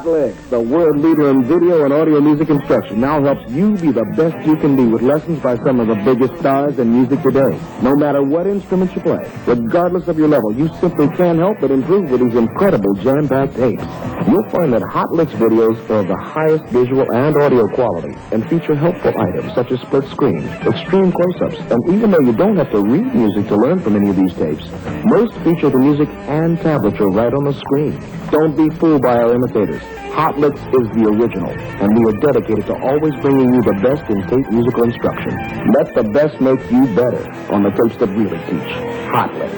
Hot Licks, the world leader in video and audio music instruction, now helps you be the best you can be with lessons by some of the biggest stars in music today. No matter what instrument you play, regardless of your level, you simply can't help but improve with these incredible jam-packed tapes. You'll find that Hot Licks videos are of the highest visual and audio quality and feature helpful items such as split screen, extreme close-ups, and even though you don't have to read music to learn from any of these tapes, most feature the music and tablature right on the screen. Don't be fooled by our imitators. Hot Licks is the original, and we are dedicated to always bringing you the best in tape musical instruction. Let the best make you better on the tapes that really teach. Hot Licks.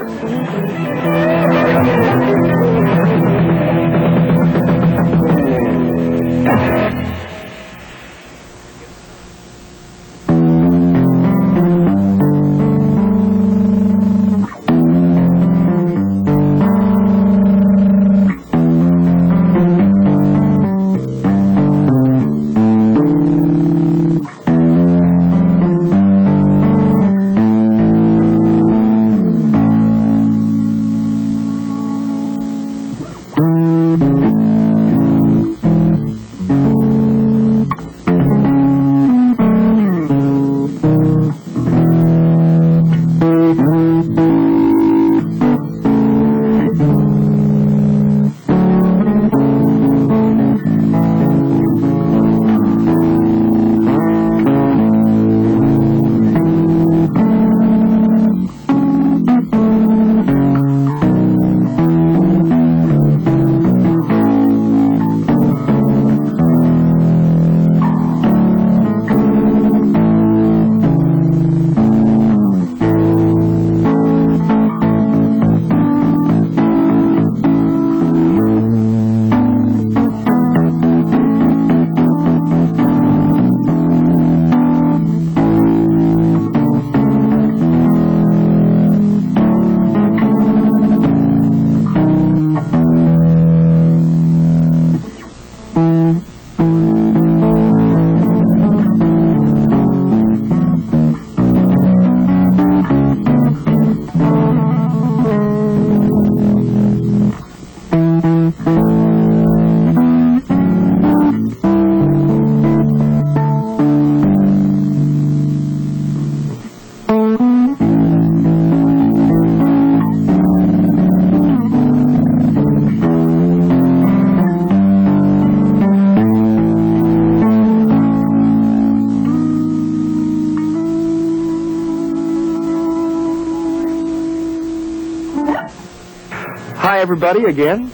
Hi everybody again.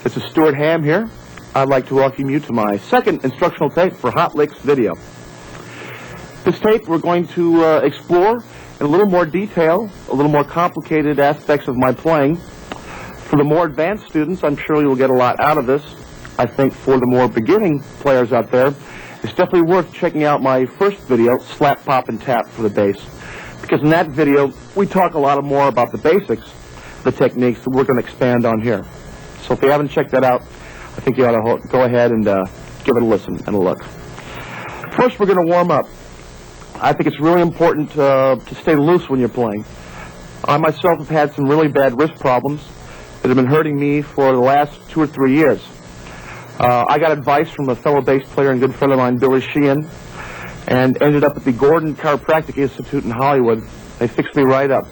This is Stuart Hamm here. I'd like to welcome you to my second instructional tape for Hot Licks video. This tape we're going to explore in a little more detail, a little more complicated aspects of my playing. For the more advanced students, I'm sure you'll get a lot out of this. I think for the more beginning players out there, it's definitely worth checking out my first video, Slap, Pop, and Tap for the bass. Because in that video, we talk a lot more about the basics, the techniques that we're going to expand on here. So if you haven't checked that out, I think you ought to go ahead and give it a listen and a look. First, we're going to warm up. I think it's really important to stay loose when you're playing. I myself have had some really bad wrist problems that have been hurting me for the last 2 or 3 years. I got advice from a fellow bass player and good friend of mine, Billy Sheehan, and ended up at the Gordon Chiropractic Institute in Hollywood. They fixed me right up.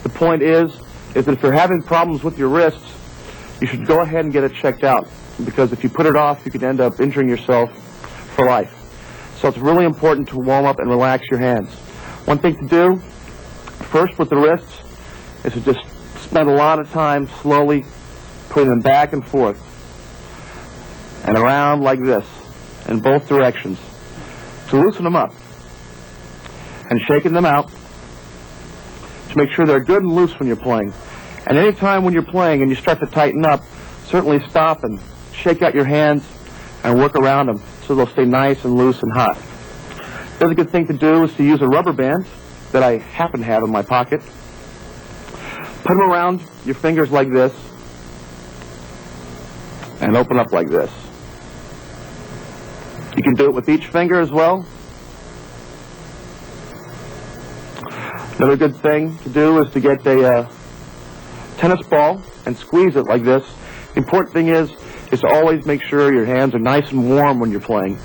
The point is that if you're having problems with your wrists, you should go ahead and get it checked out, because if you put it off, you could end up injuring yourself for life. So it's really important to warm up and relax your hands. One thing to do, first with the wrists, is to just spend a lot of time slowly putting them back and forth and around like this in both directions to loosen them up, and shaking them out to make sure they're good and loose when you're playing. And any time when you're playing and you start to tighten up, certainly stop and shake out your hands and work around them so they'll stay nice and loose and hot. The other good thing to do is to use a rubber band that I happen to have in my pocket. Put them around your fingers like this and open up like this. You can do it with each finger as well. Another good thing to do is to get a tennis ball and squeeze it like this. The important thing is is to always make sure your hands are nice and warm when you're playing,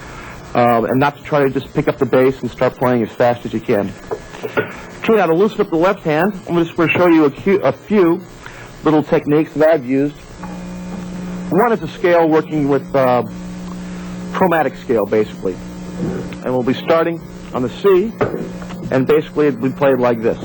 and not to try to just pick up the bass and start playing as fast as you can. Okay, now to loosen up the left hand, I'm just going to show you a few little techniques that I've used. One is a scale working with chromatic scale, basically. And we'll be starting on the C, and basically it'll be played like this.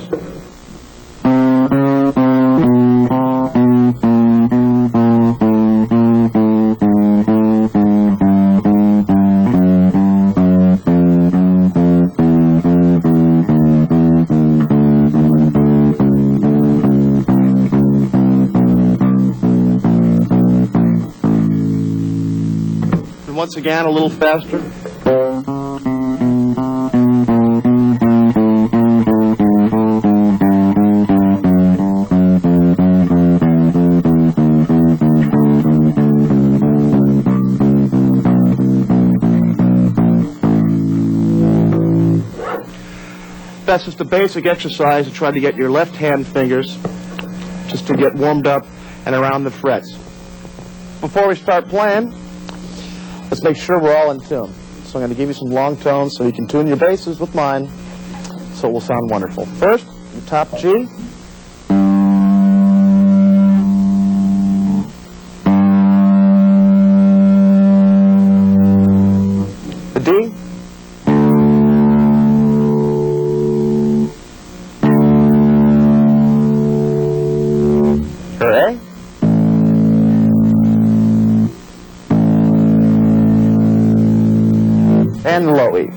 Once again, a little faster. That's just a basic exercise to try to get your left hand fingers just to get warmed up and around the frets. Before we start playing, let's make sure we're all in tune. So I'm going to give you some long tones so you can tune your basses with mine so it will sound wonderful. First, the top G. The D. Her A. And low E.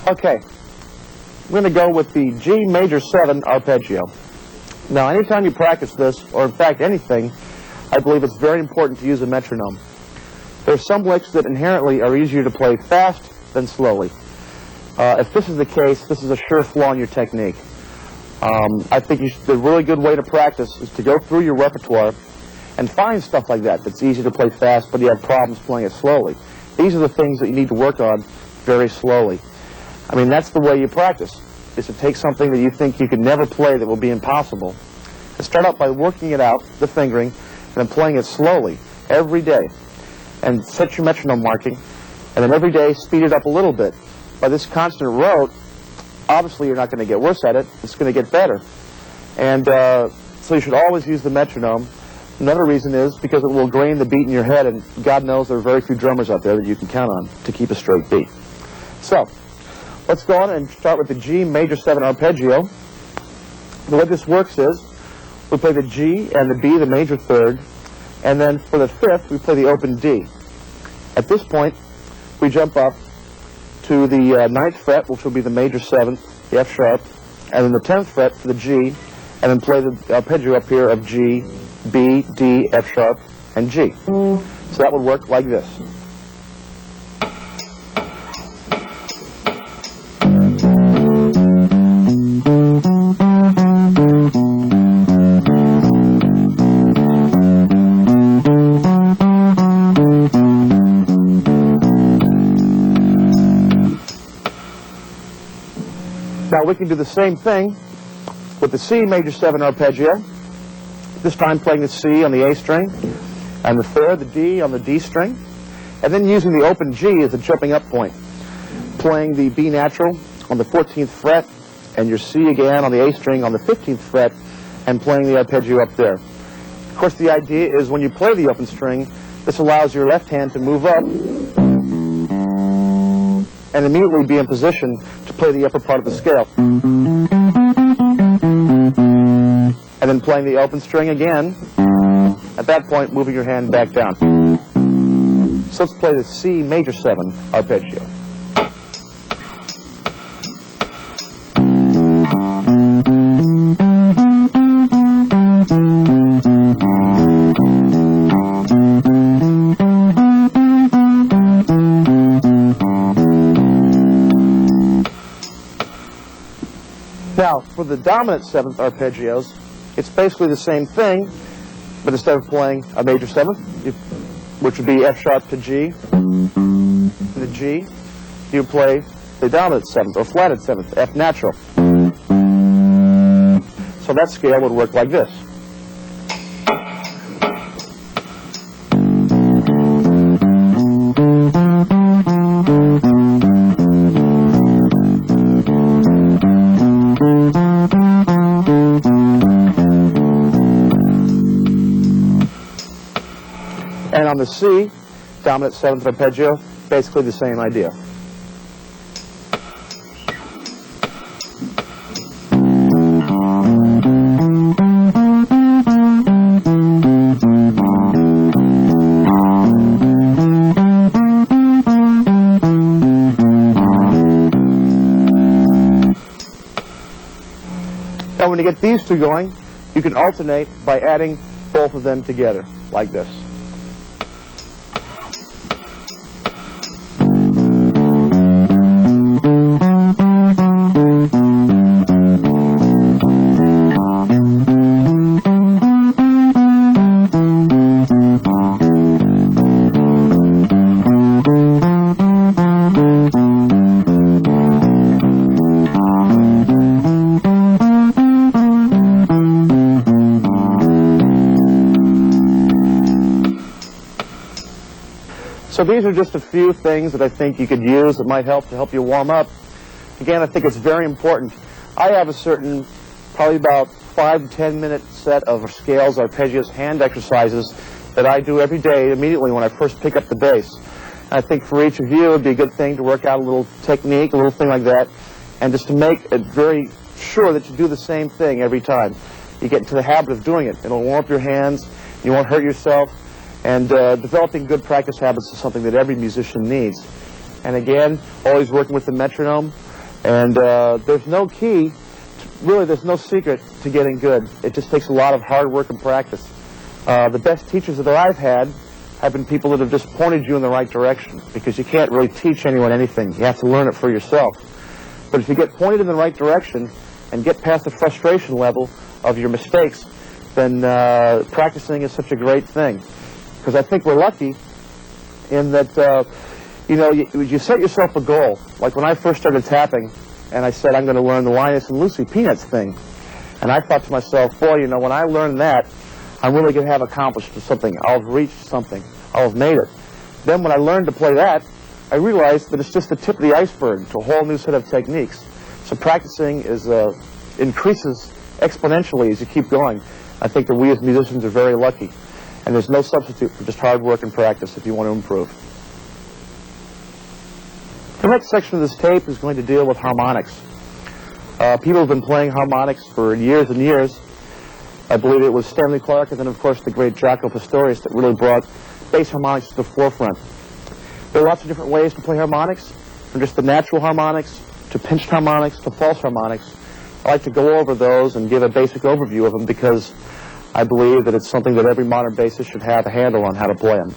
Okay, we're going to go with the G major 7 arpeggio. Now, anytime you practice this, or in fact anything, I believe it's very important to use a metronome. There are some licks that inherently are easier to play fast than slowly. If this is the case, this is a sure flaw in your technique. I think the really good way to practice is to go through your repertoire and find stuff like that that's easy to play fast, but you have problems playing it slowly. These are the things that you need to work on very slowly. I mean, that's the way you practice, is to take something that you think you could never play that will be impossible, and start out by working it out, the fingering, and then playing it slowly every day. And set your metronome marking, and then every day speed it up a little bit. By this constant rote, obviously you're not going to get worse at it, it's going to get better. And so you should always use the metronome. Another reason is because it will grain the beat in your head, and God knows there are very few drummers out there that you can count on to keep a straight beat. So, let's go on and start with the G major 7 arpeggio. The way this works is, we play the G and the B, the major 3rd, and then for the 5th, we play the open D. At this point, we jump up to the 9th fret, which will be the major 7th, the F sharp, and then the 10th fret for the G, and then play the arpeggio up here of G, B, D, F sharp, and G. So that would work like this. Now we can do the same thing with the C major 7 arpeggio, this time playing the C on the A string, and the 3rd, the D on the D string, and then using the open G as a jumping up point, playing the B natural on the 14th fret, and your C again on the A string on the 15th fret, and playing the arpeggio up there. Of course, the idea is when you play the open string, this allows your left hand to move up and immediately be in position to play the upper part of the scale. And then playing the open string again, at that point moving your hand back down. So let's play the C major 7 arpeggio. Now, for the dominant 7th arpeggios, it's basically the same thing, but instead of playing a major 7th, which would be F sharp to G, the G, you play the dominant 7th, or flatted 7th, F natural. So that scale would work like this. And on the C, dominant 7th arpeggio, basically the same idea. Now when you get these two going, you can alternate by adding both of them together, like this. So these are just a few things that I think you could use that might help to help you warm up. Again, I think it's very important. I have a certain, probably about 5 to 10 minute set of scales, arpeggios, hand exercises that I do every day immediately when I first pick up the bass. And I think for each of you it would be a good thing to work out a little technique, a little thing like that, and just to make it very sure that you do the same thing every time. You get into the habit of doing it. It'll warm up your hands, you won't hurt yourself. And developing good practice habits is something that every musician needs. And again, always working with the metronome. And there's no key, really there's no secret to getting good. It just takes a lot of hard work and practice. The best teachers that I've had have been people that have just pointed you in the right direction, because you can't really teach anyone anything. You have to learn it for yourself. But if you get pointed in the right direction and get past the frustration level of your mistakes, then practicing is such a great thing. Because I think we're lucky in that, you set yourself a goal. Like when I first started tapping, and I said, I'm going to learn the Linus and Lucy Peanuts thing. And I thought to myself, boy, when I learn that, I'm really going to have accomplished something. I'll have reached something. I'll have made it. Then when I learned to play that, I realized that it's just the tip of the iceberg to a whole new set of techniques. So practicing increases exponentially as you keep going. I think that we as musicians are very lucky. And there's no substitute for just hard work and practice if you want to improve. The next section of this tape is going to deal with harmonics. People have been playing harmonics for years and years. I believe it was Stanley Clarke and then, of course, the great Jaco Pastorius that really brought bass harmonics to the forefront. There are lots of different ways to play harmonics, from just the natural harmonics to pinched harmonics to false harmonics. I like to go over those and give a basic overview of them because I believe that it's something that every modern bassist should have a handle on how to play them.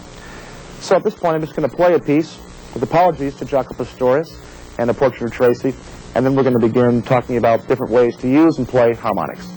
So at this point, I'm just going to play a piece with apologies to Jaco Pastorius and a portrait of Tracy, and then we're going to begin talking about different ways to use and play harmonics.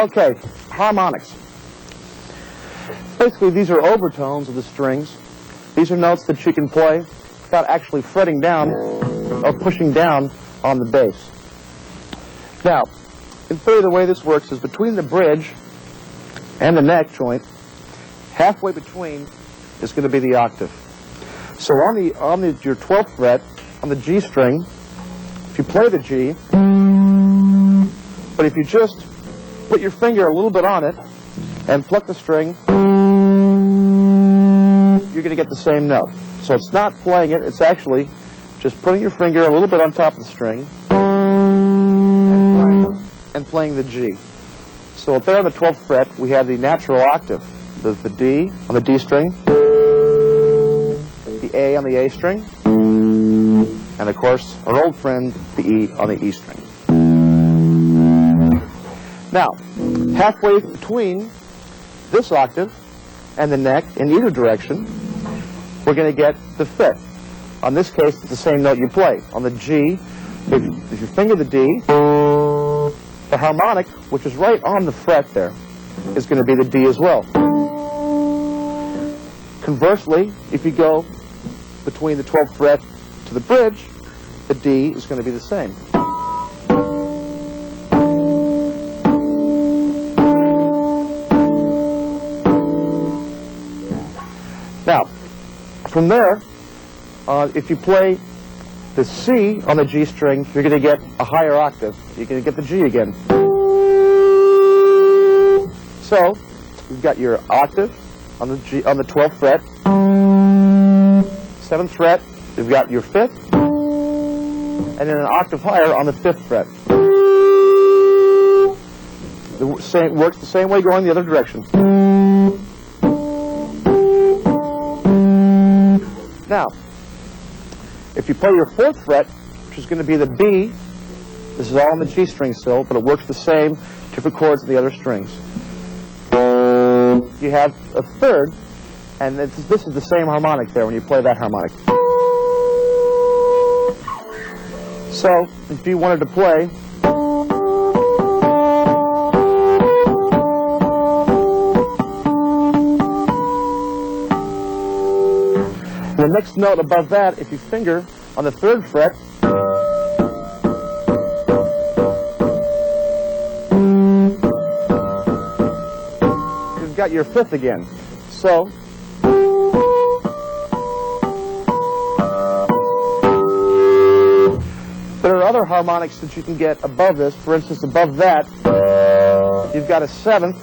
Okay, harmonics. Basically, these are overtones of the strings. These are notes that you can play without actually fretting down or pushing down on the bass. Now, in theory, the way this works is between the bridge and the neck joint, halfway between is going to be the octave. So on your 12th fret, on the G string, if you play the G, but if you just put your finger a little bit on it and pluck the string, you're going to get the same note. So it's not playing it, it's actually just putting your finger a little bit on top of the string and playing the G. So up there on the 12th fret, we have the natural octave. The D on the D string, the A on the A string, and of course, our old friend, the E on the E string. Now, halfway between this octave and the neck in either direction, we're going to get the fifth. On this case, it's the same note you play. On the G, if you finger the D, the harmonic, which is right on the fret there, is going to be the D as well. Conversely, if you go between the 12th fret to the bridge, the D is going to be the same. Now, from there, if you play the C on the G string, you're going to get a higher octave. You're going to get the G again. So, you've got your octave on the 12th fret. 7th fret, you've got your 5th, and then an octave higher on the 5th fret. It works the same way going the other direction. Now, if you play your 4th fret, which is going to be the B, this is all on the G string still, but it works the same, different chords in the other strings. You have a 3rd, and this is the same harmonic there when you play that harmonic. So, if you wanted to play the next note above that, if you finger on the 3rd fret, you've got your 5th again. So, there are other harmonics that you can get above this. For instance, above that, you've got a 7th.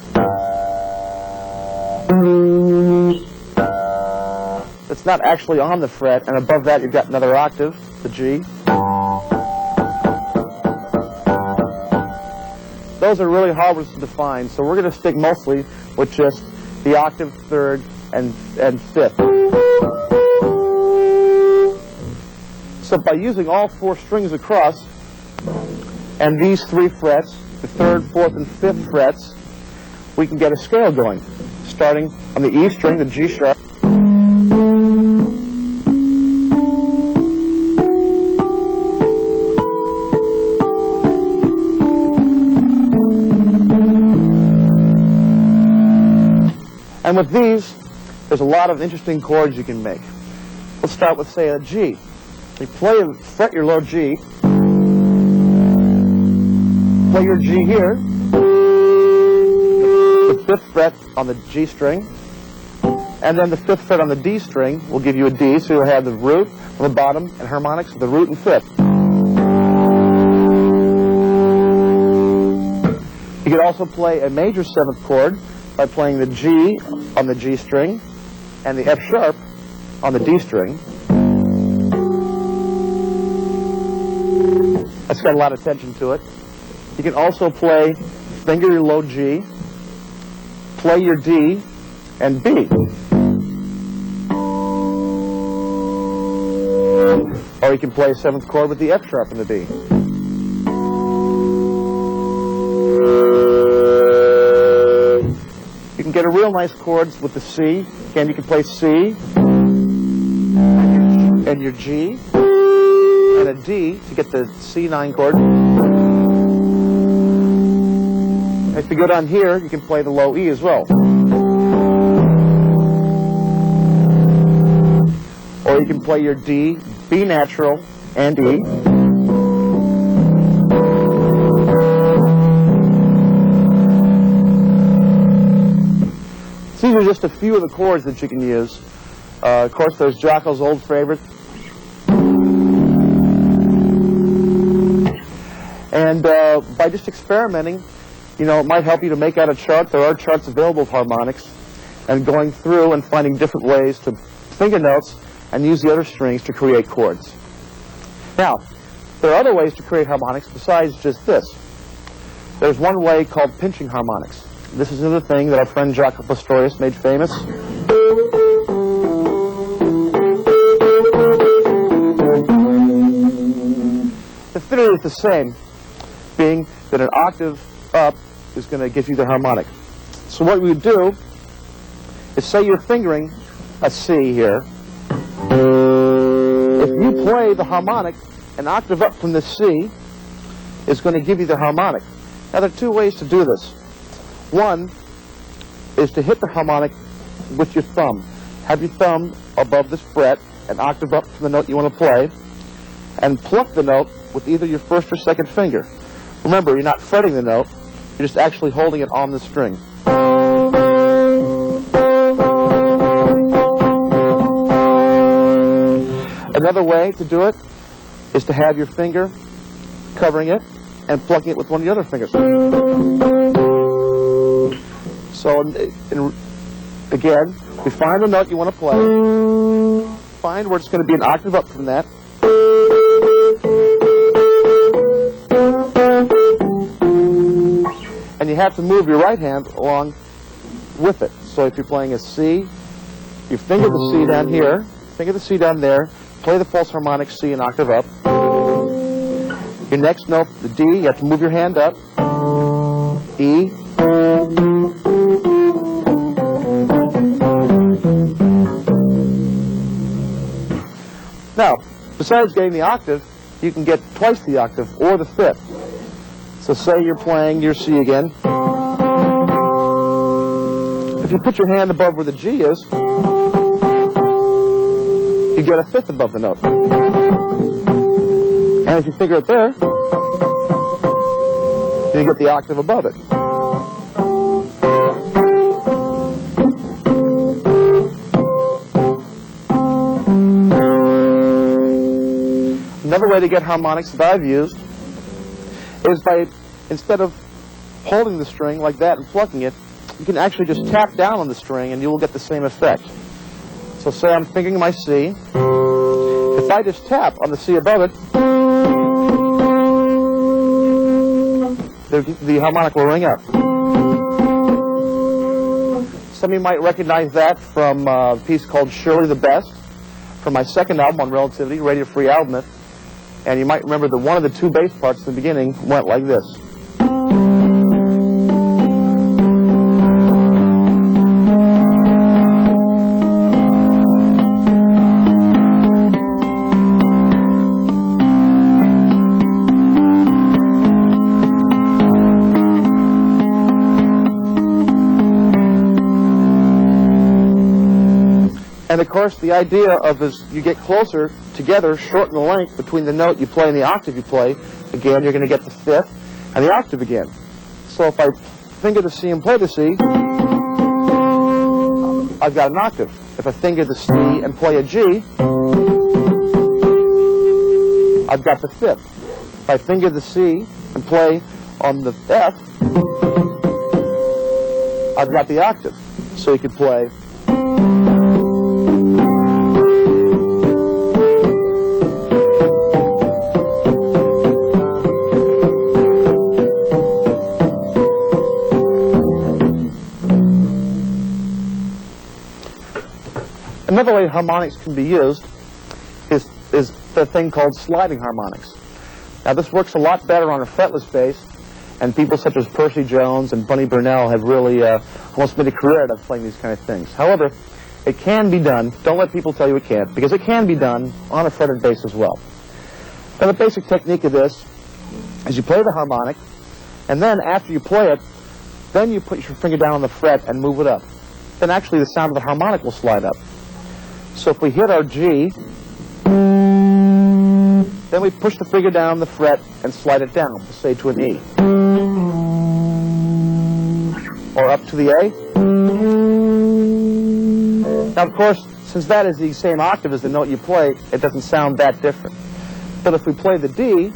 It's not actually on the fret, and above that you've got another octave, the G. Those are really hard ones to define, so we're going to stick mostly with just the octave, 3rd, and 5th. So by using all 4 strings across, and these 3 frets, the 3rd, 4th, and 5th frets, we can get a scale going, starting on the E string, the G sharp, and with these, there's a lot of interesting chords you can make. Let's start with, say, a G. You fret your low G, play your G here, the 5th fret on the G string, and then the 5th fret on the D string will give you a D, so you'll have the root on the bottom and harmonics of the root and 5th. You can also play a major 7th chord by playing the G on the G string and the F sharp on the D string. That's got a lot of tension to it. You can also finger your low G, play your D, and B. Or you can play a 7th chord with the F sharp and the B. You can get a real nice chords with the C. Again, you can play C and your G and a D to get the C9 chord. And If you go down here, you can play the low E as well. Or you can play your D, B natural, and E. These are just a few of the chords that you can use. Of course, there's Jocko's old favorite. And by just experimenting, you know, it might help you to make out a chart. There are charts available of harmonics. And going through and finding different ways to finger notes and use the other strings to create chords. Now, there are other ways to create harmonics besides just this. There's one way called pinching harmonics. This is another thing that our friend Jaco Pastorius made famous. The theory is the same, being that an octave up is going to give you the harmonic. So what we would do is say you're fingering a C here. If you play the harmonic, an octave up from the C is going to give you the harmonic. Now there are two ways to do this. One is to hit the harmonic with your thumb. Have your thumb above this fret, an octave up from the note you want to play, and pluck the note with either your first or second finger. Remember, you're not fretting the note, you're just actually holding it on the string. Another way to do it is to have your finger covering it and plucking it with one of the other fingers. So, again, you find the note you want to play, find where it's going to be an octave up from that, and you have to move your right hand along with it. So if you're playing a C, you finger the C down here, finger the C down there, play the false harmonic C an octave up. Your next note, the D, you have to move your hand up, E, now, besides getting the octave, you can get twice the octave or the fifth. So say you're playing your C again. If you put your hand above where the G is, you get a fifth above the note. And if you finger it there, you get the octave above it. Another way to get harmonics that I've used is by, instead of holding the string like that and plucking it, you can actually just tap down on the string and you will get the same effect. So say I'm fingering my C. If I just tap on the C above it, the harmonic will ring up. Some of you might recognize that from a piece called Surely the Best, from my second album on Relativity, Radio Free Album. And you might remember that one of the two bass parts in the beginning went like this. And of course, the idea of as you get closer together, shorten the length between the note you play and the octave you play. Again, you're going to get the fifth and the octave again. So if I finger the C and play the C, I've got an octave. If I finger the C and play a G, I've got the fifth. If I finger the C and play on the F, I've got the octave. So you could play. Another way harmonics can be used is the thing called sliding harmonics. Now this works a lot better on a fretless bass, and people such as Percy Jones and Bunny Burnell have really almost made a career out of playing these kind of things. However, it can be done. Don't let people tell you it can't, because it can be done on a fretted bass as well. Now the basic technique of this is you play the harmonic, and then after you play it, Then you put your finger down on the fret and move it up. Then actually the sound of the harmonic will slide up. So if we hit our G, then we push the finger down the fret and slide it down, say to an E. Or up to the A. Now of course, since that is the same octave as the note you play, it doesn't sound that different. But if we play the D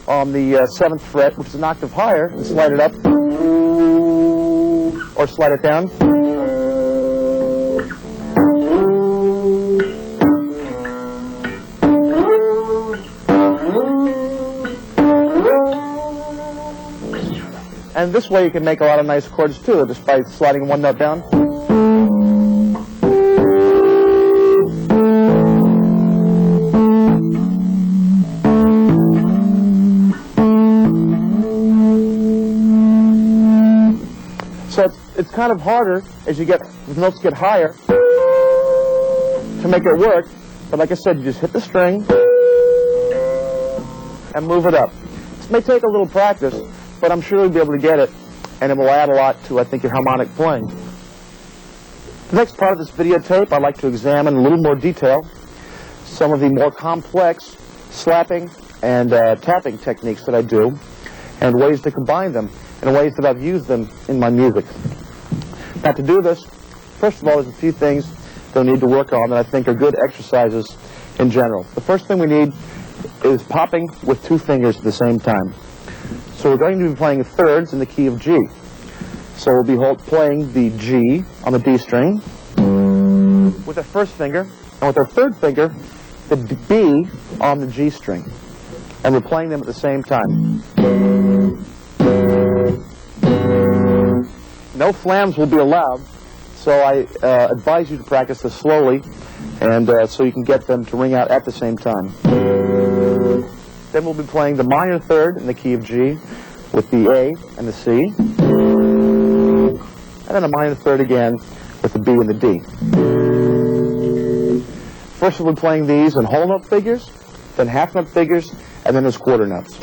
on the 7th fret, which is an octave higher, and slide it up, or slide it down, and this way you can make a lot of nice chords too, just by sliding one note down. So it's kind of harder as the notes get higher to make it work. But like I said, you just hit the string and move it up. This may take a little practice, but I'm sure you'll be able to get it, and it will add a lot to, I think, your harmonic playing. The next part of this videotape, I'd like to examine in a little more detail some of the more complex slapping and tapping techniques that I do, and ways to combine them, and ways that I've used them in my music. Now to do this, first of all, there's a few things that we need to work on that I think are good exercises in general. The first thing we need is popping with 2 fingers at the same time. So we're going to be playing thirds in the key of G. So we'll be playing the G on the D string with our first finger, and with our third finger, the B on the G string. And we're playing them at the same time. No flams will be allowed, so I advise you to practice this slowly, and so you can get them to ring out at the same time. Then we'll be playing the minor third in the key of G with the A and the C, and then a minor third again with the B and the D. First we'll be playing these in whole note figures, then half note figures, and then as quarter notes.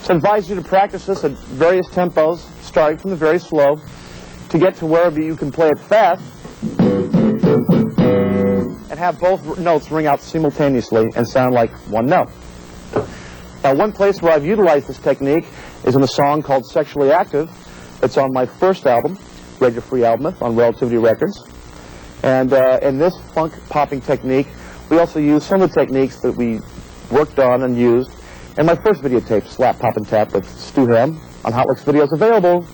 I advise you to practice this at various tempos, starting from the very slow, to get to wherever you can play it fast, and have both notes ring out simultaneously and sound like one note. Now, one place where I've utilized this technique is in a song called Sexually Active. It's on my first album, Radio Free Album, on Relativity Records. And in this funk popping technique, we also use some of the techniques that we worked on and used in my first videotape, Slap, Pop, and Tap with Stuart Hamm, on Hot Licks videos, available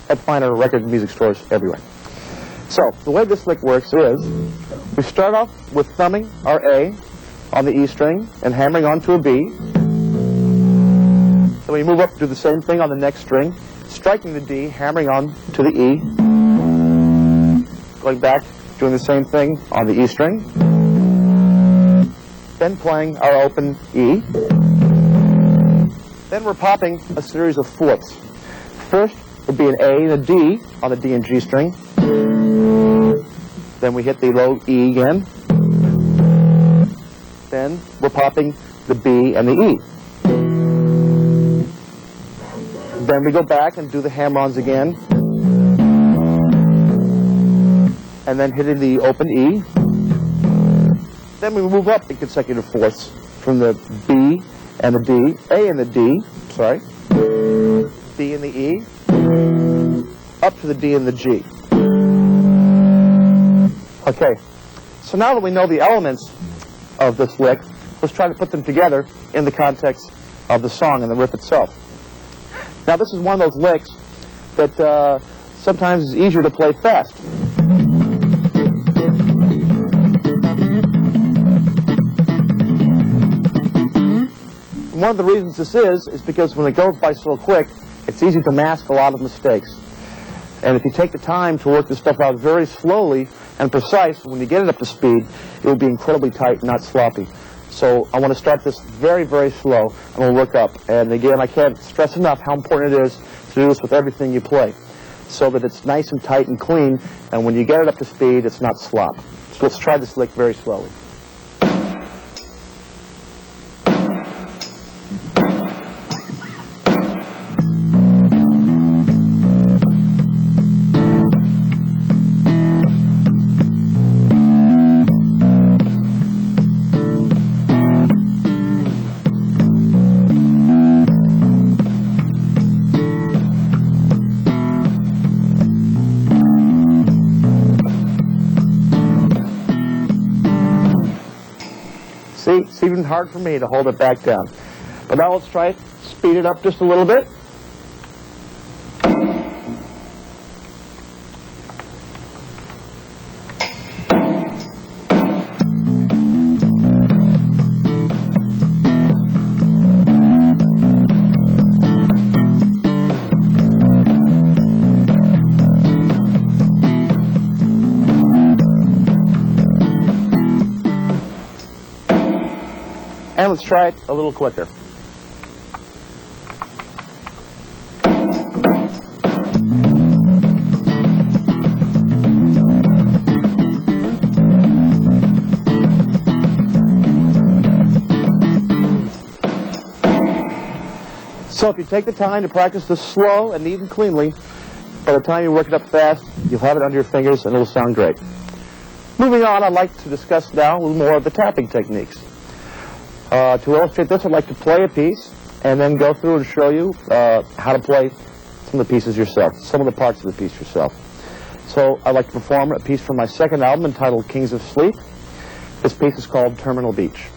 at finer record and music stores everywhere. So, the way this lick works is, we start off with thumbing our A on the E string and hammering onto a B. Then we move up to do the same thing on the next string, striking the D, hammering on to the E. Going back, doing the same thing on the E string. Then playing our open E. Then we're popping a series of fourths. First would be an A and a D on the D and G string. Then we hit the low E again. Then we're popping the B and the E. Then we go back and do the hammer-ons again. And then hitting the open E. Then we move up in consecutive fourths from the B and the D, A and the D, sorry, B and the E, up to the D and the G. Okay, so now that we know the elements of this lick, let's try to put them together in the context of the song and the riff itself. Now this is one of those licks that sometimes is easier to play fast. one of the reasons this is because when it goes by so quick, it's easy to mask a lot of mistakes. And if you take the time to work this stuff out very slowly and precise, when you get it up to speed, it will be incredibly tight and not sloppy. So I want to start this very, very slow, and we'll work up. And again, I can't stress enough how important it is to do this with everything you play, so that it's nice and tight and clean, and when you get it up to speed, it's not slop. So let's try this lick very slowly. See, it's even hard for me to hold it back down. But now let's try it, speed it up just a little bit. And let's try it a little quicker. So if you take the time to practice this slow and even cleanly, by the time you work it up fast, you'll have it under your fingers and it'll sound great. Moving on, I'd like to discuss now a little more of the tapping techniques. To illustrate this, I'd like to play a piece and then go through and show you how to play some of the pieces yourself, some of the parts of the piece yourself. So I'd like to perform a piece from my second album entitled Kings of Sleep. This piece is called Terminal Beach.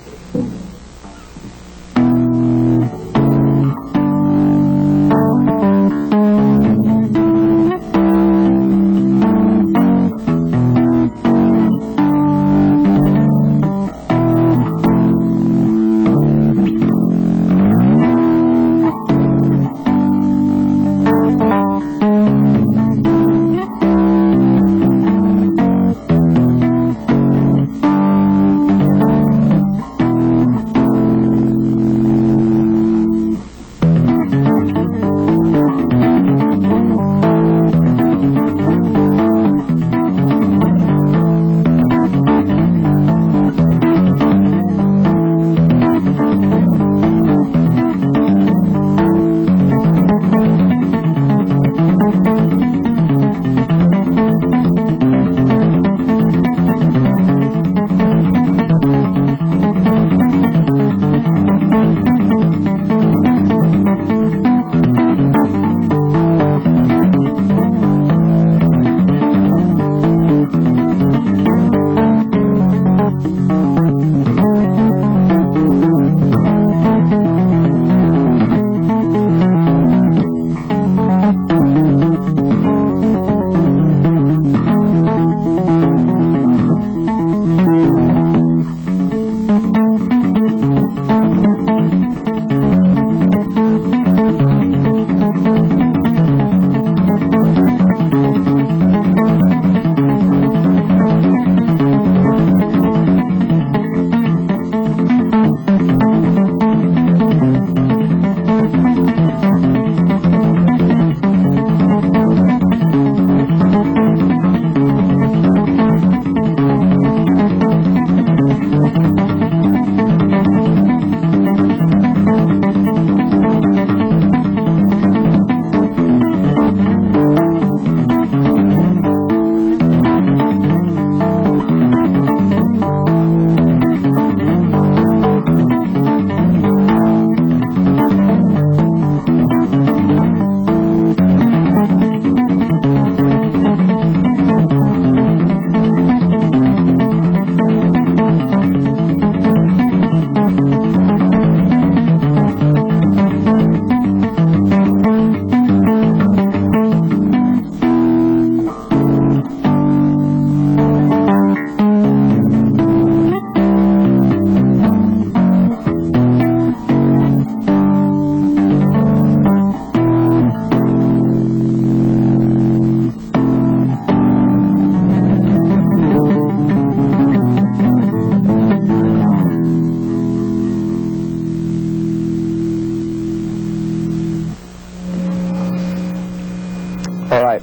All right.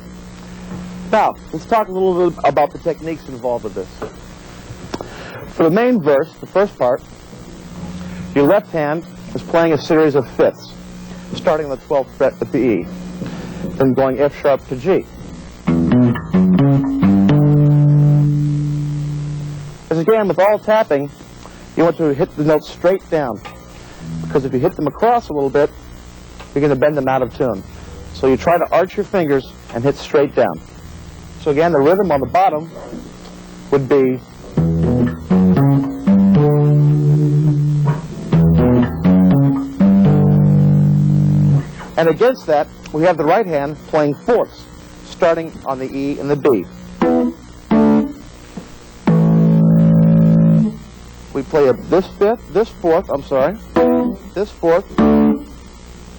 Now, let's talk a little bit about the techniques involved with this. For the main verse, the first part, your left hand is playing a series of fifths, starting on the 12th fret with the E, then going F sharp to G. As again, with all tapping, you want to hit the notes straight down, because if you hit them across a little bit, you're going to bend them out of tune. So you try to arch your fingers and hit straight down. So again, the rhythm on the bottom would be and against that, we have the right hand playing fourths, starting on the E and the B. We play this fourth, this fourth,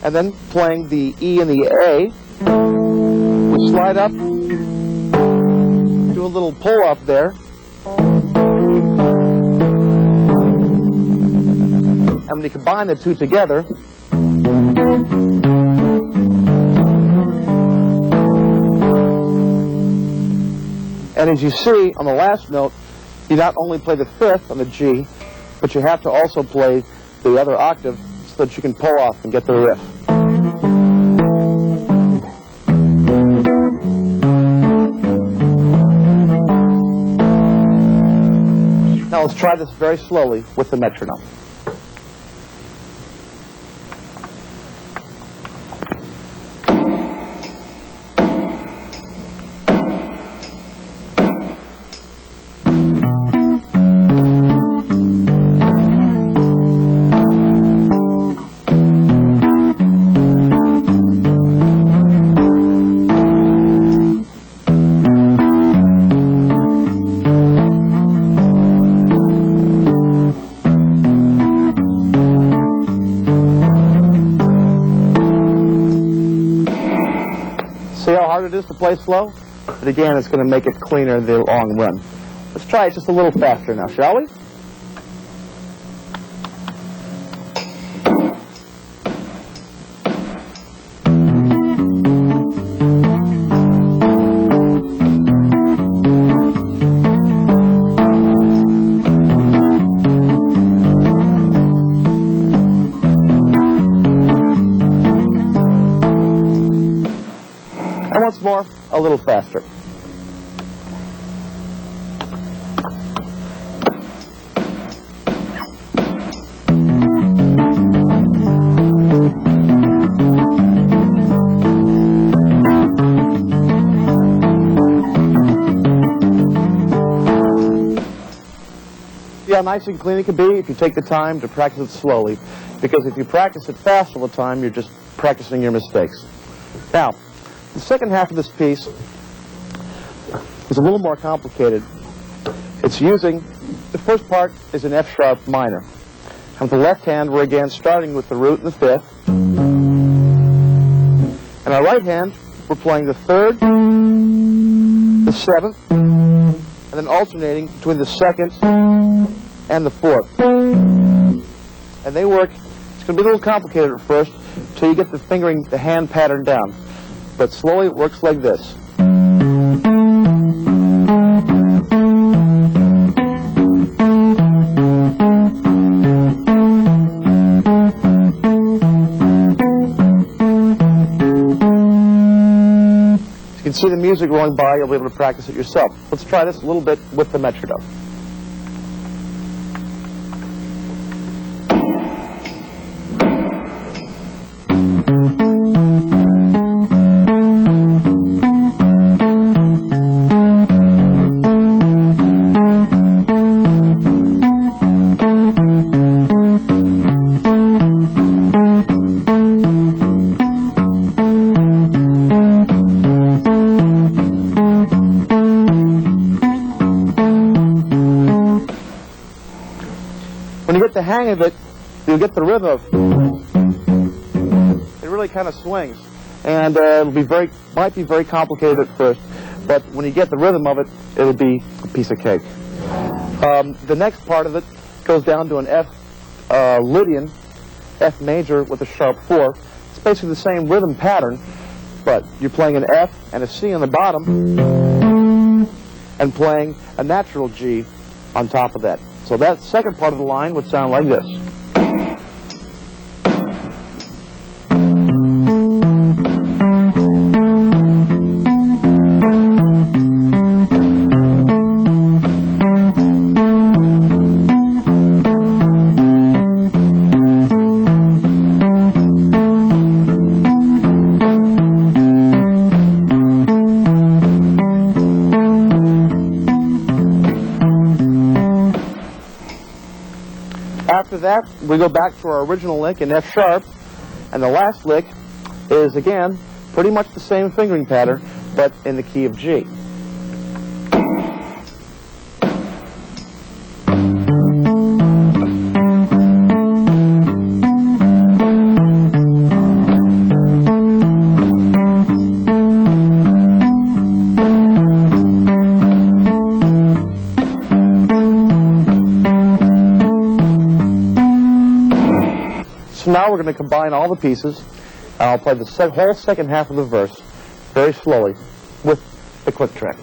and then playing the E and the A, we slide up, do a little pull up there, and when you combine the two together, and as you see on the last note, you not only play the fifth on the G, but you have to also play the other octave so that you can pull off and get the riff. Now let's try this very slowly with the metronome. See how hard it is to play slow? But again, it's going to make it cleaner in the long run. Let's try it just a little faster now, shall we? And once more, a little faster. See how nice and clean it can be if you take the time to practice it slowly. Because if you practice it fast all the time, you're just practicing your mistakes. Now, the second half of this piece is a little more complicated. It's using, the first part is an F sharp minor. And with the left hand, we're again starting with the root and the fifth. And our right hand, we're playing the third, the seventh, and then alternating between the second and the fourth. And they work, it's going to be a little complicated at first, until you get the fingering, the hand pattern down. But slowly it works like this. You can see the music going by, you'll be able to practice it yourself. Let's try this a little bit with the metronome. When you get the hang of it, you'll get the rhythm of it really kind of swings. And it'll be might be very complicated at first, but when you get the rhythm of it, it'll be a piece of cake. The next part of it goes down to an F Lydian, F major with a sharp 4. It's basically the same rhythm pattern, but you're playing an F and a C on the bottom and playing a natural G on top of that. So that second part of the line would sound like this. After that, we go back to our original lick in F sharp, and the last lick is, again, pretty much the same fingering pattern, but in the key of G. So now we're going to combine all the pieces, and I'll play the whole second half of the verse very slowly with the quick track.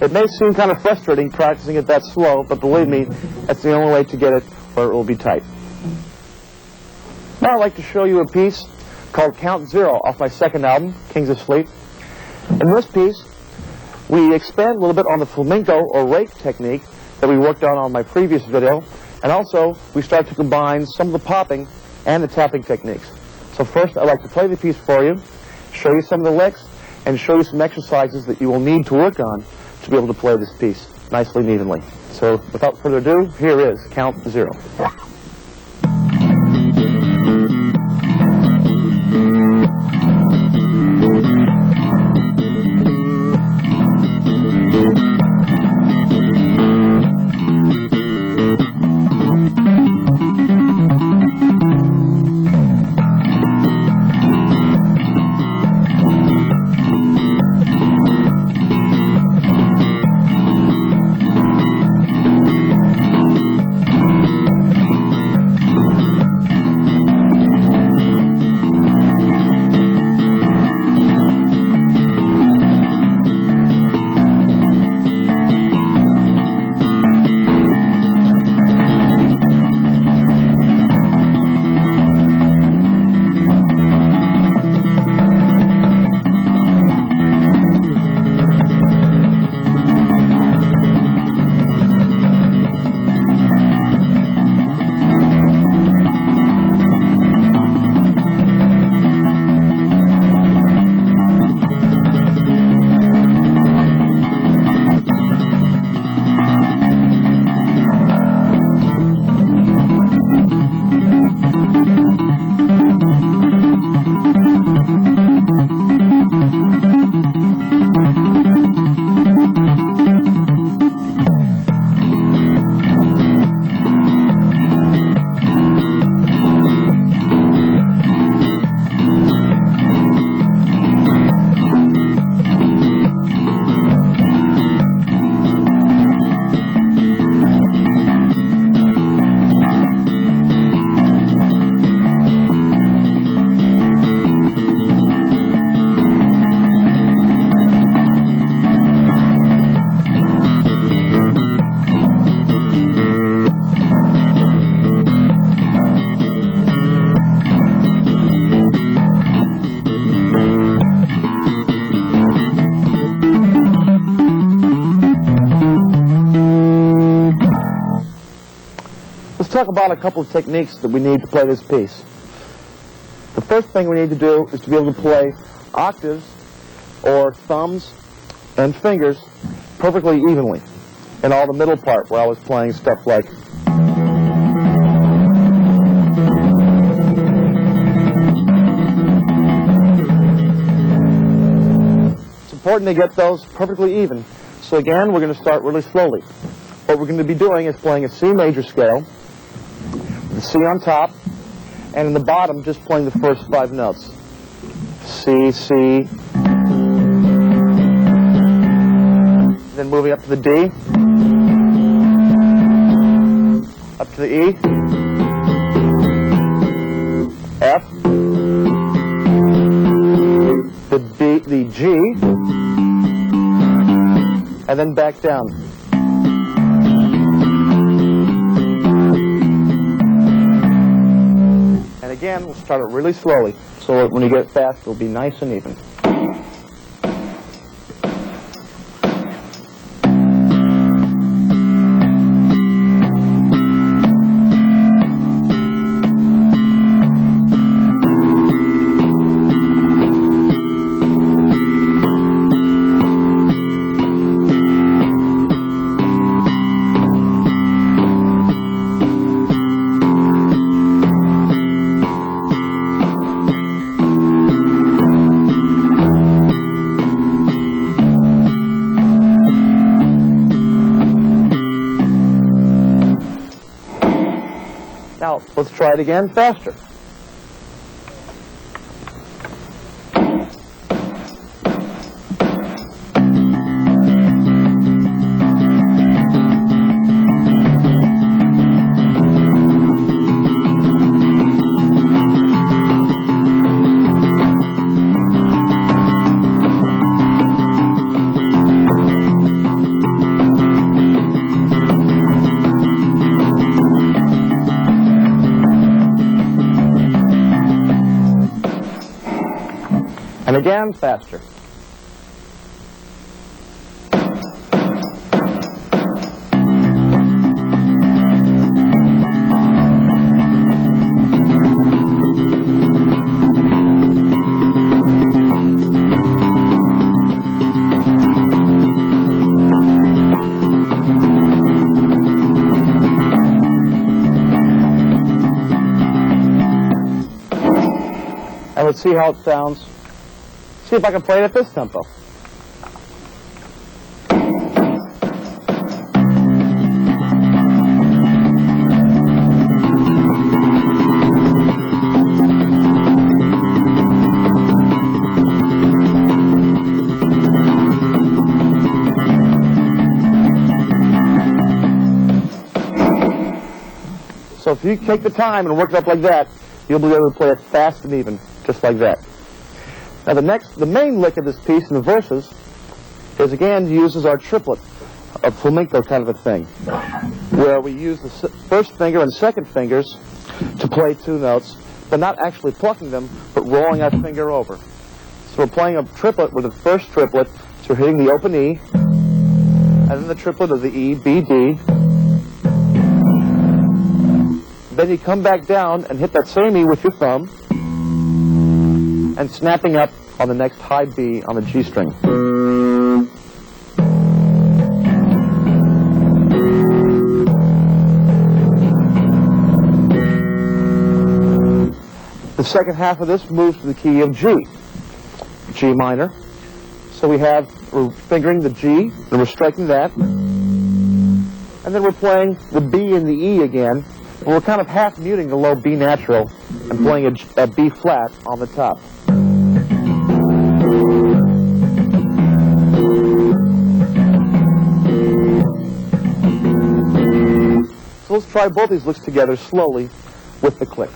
It may seem kind of frustrating practicing it that slow, but believe me, that's the only way to get it where it will be tight. Now I'd like to show you a piece called Count Zero off my second album, Kings of Sleep. In this piece, we expand a little bit on the flamenco or rake technique that we worked on my previous video, and also we start to combine some of the popping and the tapping techniques. So first I'd like to play the piece for you, show you some of the licks, and show you some exercises that you will need to work on to be able to play this piece nicely and evenly. So without further ado, here is Count Zero. Let's talk about a couple of techniques that we need to play this piece. The first thing we need to do is to be able to play octaves or thumbs and fingers perfectly evenly in all the middle part where I was playing stuff like it's important to get those perfectly even. So again, we're going to start really slowly. What we're going to be doing is playing a C major scale, the C on top, and in the bottom just playing the first 5 notes. C, C, then moving up to the D, up to the E, F, the B, the G, and then back down. And again, we'll start it really slowly, so that when you get fast, it'll be nice and even. Now, let's try it again faster. And again, faster. And let's see how it sounds. See if I can play it at this tempo. So if you take the time and work it up like that, you'll be able to play it fast and even, just like that. Now the main lick of this piece in the verses is again uses our triplet, a flamenco kind of a thing, where we use the first finger and second fingers to play 2 notes, but not actually plucking them, but rolling our finger over. So we're playing a triplet with the first triplet, so we're hitting the open E, and then the triplet of the E, B, D. Then you come back down and hit that same E with your thumb, and snapping up on the next high B on the G string. The second half of this moves to the key of G, G minor. So we're fingering the G, and we're striking that, and then we're playing the B and the E again, and we're kind of half muting the low B natural and playing a B flat on the top. So let's try both these licks together slowly with the click.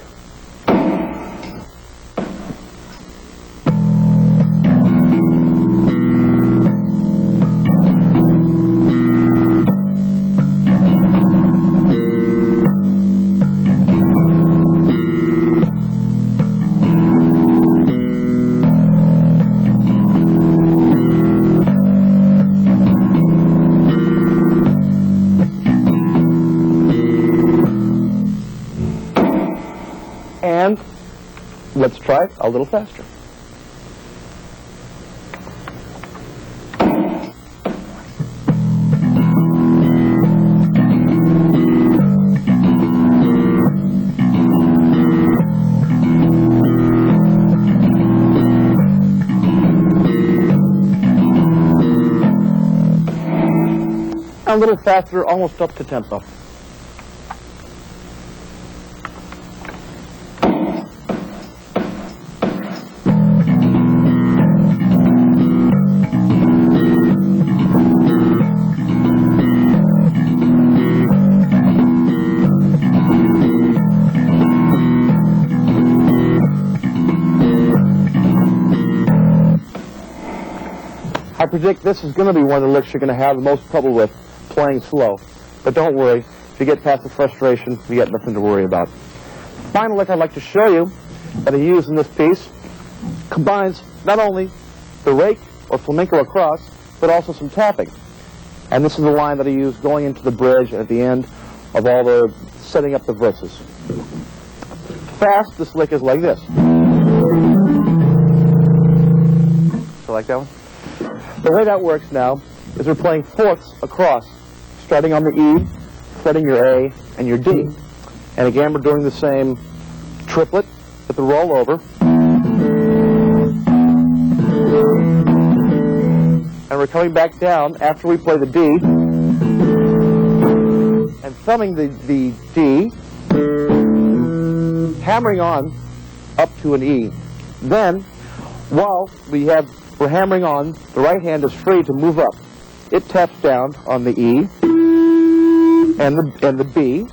let's try it a little faster. A little faster, almost up to tempo. I predict this is going to be one of the licks you're going to have the most trouble with playing slow. But don't worry, if you get past the frustration, you got nothing to worry about. Final lick I'd like to show you that I use in this piece combines not only the rake or flamenco across, but also some tapping. And this is the line that I use going into the bridge at the end of all the setting up the verses. Fast, this lick is like this. So like that one? The way that works now is we're playing fourths across, starting on the E, fretting your A and your D. And again, we're doing the same triplet with the rollover. And we're coming back down after we play the D, and thumbing the D, hammering on up to an E. Then, while we're hammering on, the right hand is free to move up. It taps down on the E and the B.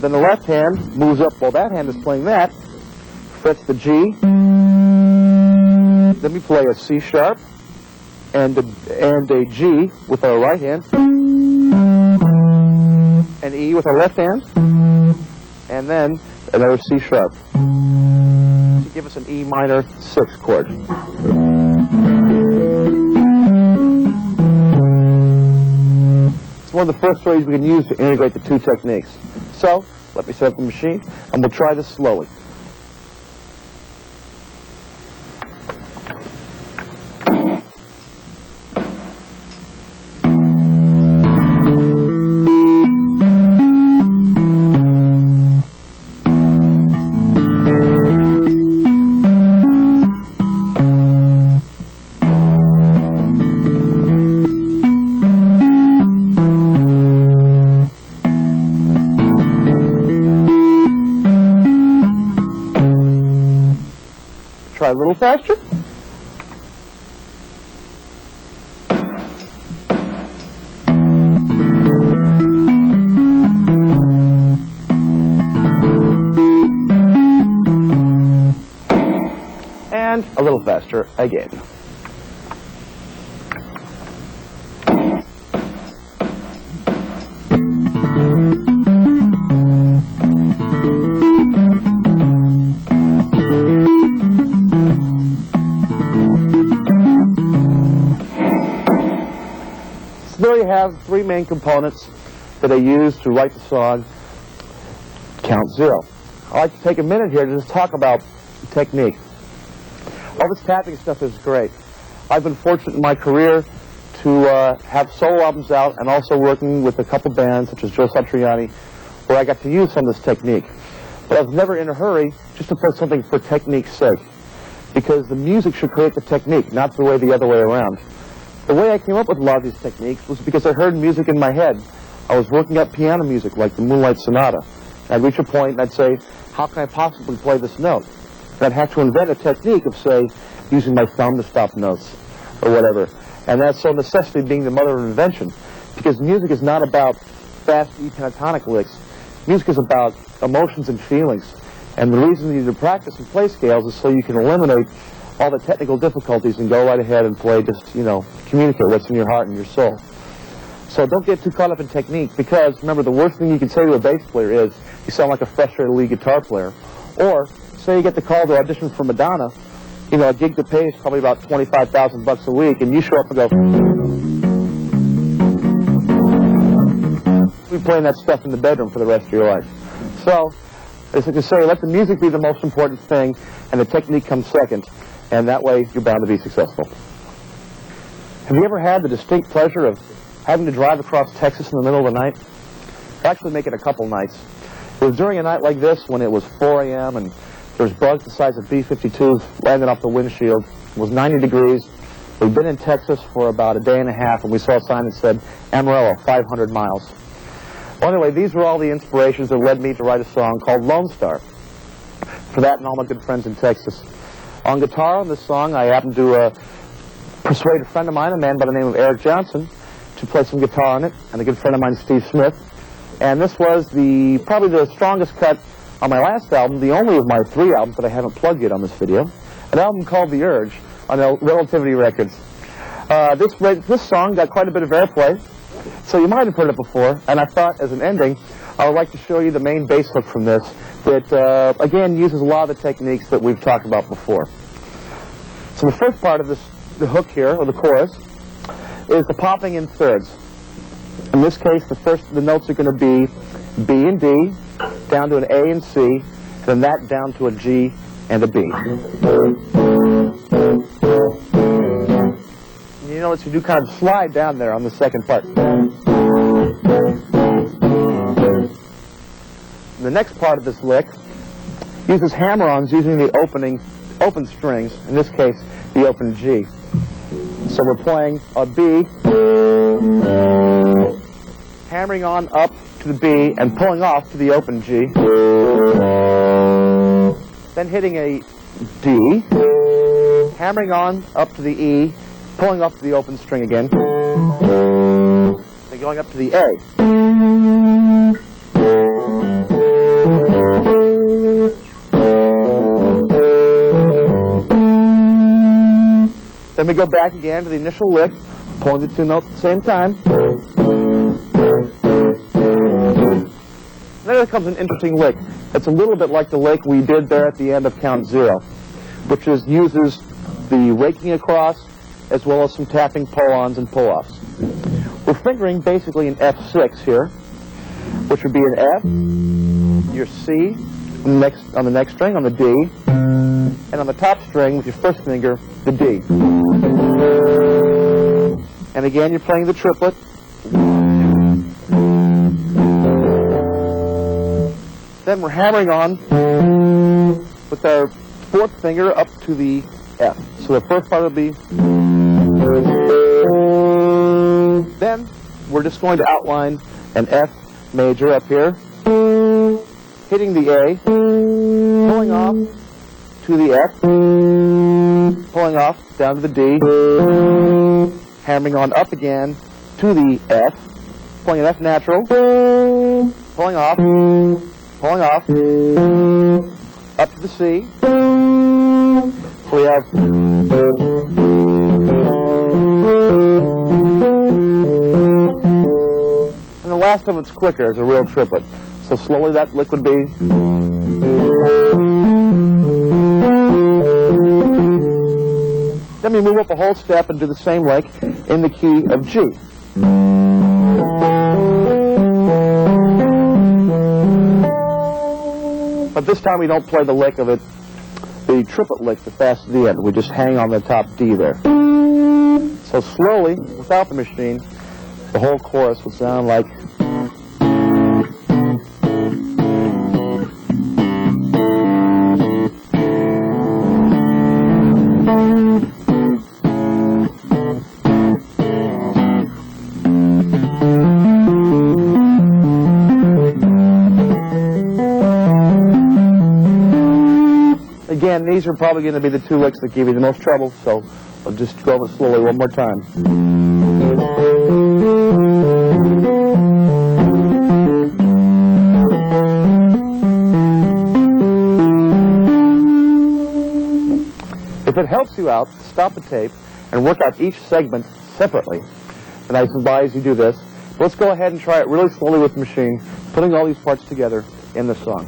Then the left hand moves up while that hand is playing that, frets the G. Then we play a C sharp and a G with our right hand, an E with our left hand, and then another C sharp to give us an E minor 6 chord. It's one of the first ways we can use to integrate the two techniques. So, let me set up the machine, and we'll try this slowly. Try a little faster. And a little faster again. There you have three main components that I use to write the song Count Zero. I'd like to take a minute here to just talk about technique. All this tapping stuff is great. I've been fortunate in my career to have solo albums out and also working with a couple bands such as Joe Satriani where I got to use some of this technique. But I was never in a hurry just to play something for technique's sake, because the music should create the technique, not the other way around. The way I came up with a lot of these techniques was because I heard music in my head. I was working up piano music like the Moonlight Sonata. I'd reach a point and I'd say, how can I possibly play this note? And I'd have to invent a technique of, say, using my thumb to stop notes or whatever. And that's so necessity being the mother of invention, because music is not about fast E pentatonic licks. Music is about emotions and feelings. And the reason you need to practice and play scales is so you can eliminate all the technical difficulties and go right ahead and play, just, communicate what's in your heart and your soul. So don't get too caught up in technique, because, remember, the worst thing you can say to a bass player is, you sound like a frustrated lead guitar player. Or, say you get the call to audition for Madonna, a gig that pays probably about $25,000 a week, and you show up and go, you'll be playing that stuff in the bedroom for the rest of your life. So, As I say, let the music be the most important thing, and the technique comes second, and that way you're bound to be successful. Have you ever had the distinct pleasure of having to drive across Texas in the middle of the night? Actually, make it a couple nights. It was during a night like this when it was 4 a.m. and there was bugs the size of B-52s landing off the windshield. It was 90 degrees. We'd been in Texas for about a day and a half, and we saw a sign that said, Amarillo, 500 miles. Well, anyway, these were all the inspirations that led me to write a song called Lone Star. For that and all my good friends in Texas. On guitar on this song, I happened to persuade a friend of mine, a man by the name of Eric Johnson, to play some guitar on it, and a good friend of mine, Steve Smith. And this was probably the strongest cut on my last album, the only of my 3 albums that I haven't plugged yet on this video, an album called The Urge on Relativity Records. This song got quite a bit of airplay, so you might have heard it before, and I thought as an ending, I would like to show you the main bass hook from this that, again, uses a lot of the techniques that we've talked about before. So the first part of the hook here, or the chorus, is the popping in thirds. In this case, the notes are going to be B and D, down to an A and C, and then that down to a G and a B. You notice you do kind of slide down there on the second part. The next part of this lick uses hammer-ons using the open strings, in this case, the open G. So we're playing a B, hammering on up to the B and pulling off to the open G, then hitting a D, hammering on up to the E, pulling off to the open string again, then going up to the A. Then we go back again to the initial lick, pulling the 2 notes at the same time. Then there comes an interesting lick. It's a little bit like the lick we did there at the end of Count 0, which uses the raking across as well as some tapping pull-ons and pull-offs. We're fingering basically an F6 here, which would be an F, your C on the next string, on the D, and on the top string with your first finger, the D. And again, you're playing the triplet. Then we're hammering on with our 4th finger up to the F. So the first part will be. Then we're just going to outline an F major up here, hitting the A, pulling off to the F, pulling off down to the D, hammering on up again to the F, playing an F natural, pulling off, up to the C. So we have and the last of it's quicker, it's a real triplet. So slowly that lick would be. Then we move up a whole step and do the same lick in the key of G. But this time we don't play the lick of it, the triplet lick, the fast to the end. We just hang on the top D there. So slowly, without the machine, the whole chorus would sound like. Again, these are probably going to be the 2 licks that give you the most trouble, so I'll just go over it slowly one more time. If it helps you out, stop the tape and work out each segment separately. And I advise you do this. Let's go ahead and try it really slowly with the machine, putting all these parts together in the song.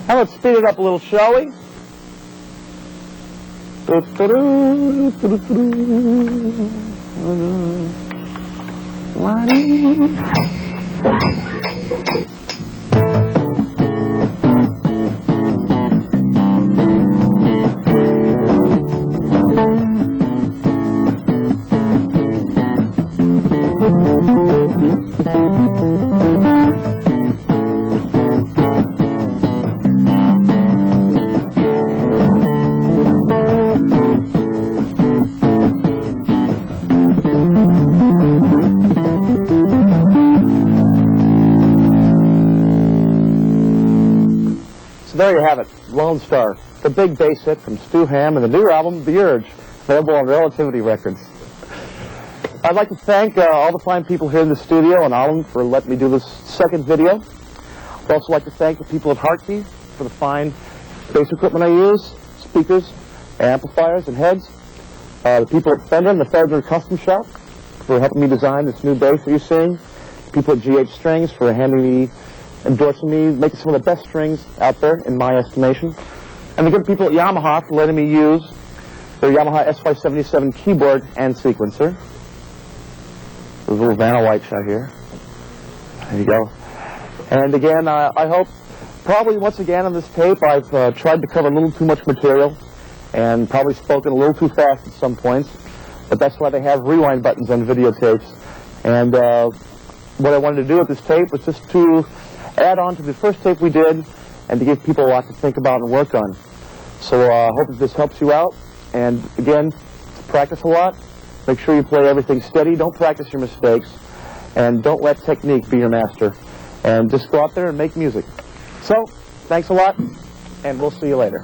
Now let's speed it up a little, shall we? So there you have it, Lone Star, the big bass hit from Stu Hamm and the new album, The Urge, available on Relativity Records. I'd like to thank all the fine people here in the studio and Alan for letting me do this second video. I'd also like to thank the people at Hartkey for the fine bass equipment I use, speakers, amplifiers, and heads. The people at Fender and the Fender Custom Shop for helping me design this new bass that you're seeing. The people at GH Strings for endorsing me, making some of the best strings out there, in my estimation. And the good people at Yamaha for letting me use their Yamaha SY77 keyboard and sequencer. There's a little Vanna White shot here. There you go. And again, I hope, probably once again on this tape, I've tried to cover a little too much material and probably spoken a little too fast at some points. But that's why they have rewind buttons on videotapes. And what I wanted to do with this tape was just to add on to the first tape we did and to give people a lot to think about and work on. So I hope that this helps you out. And again, practice a lot. Make sure you play everything steady. Don't practice your mistakes. And don't let technique be your master. And just go out there and make music. So, thanks a lot, and we'll see you later.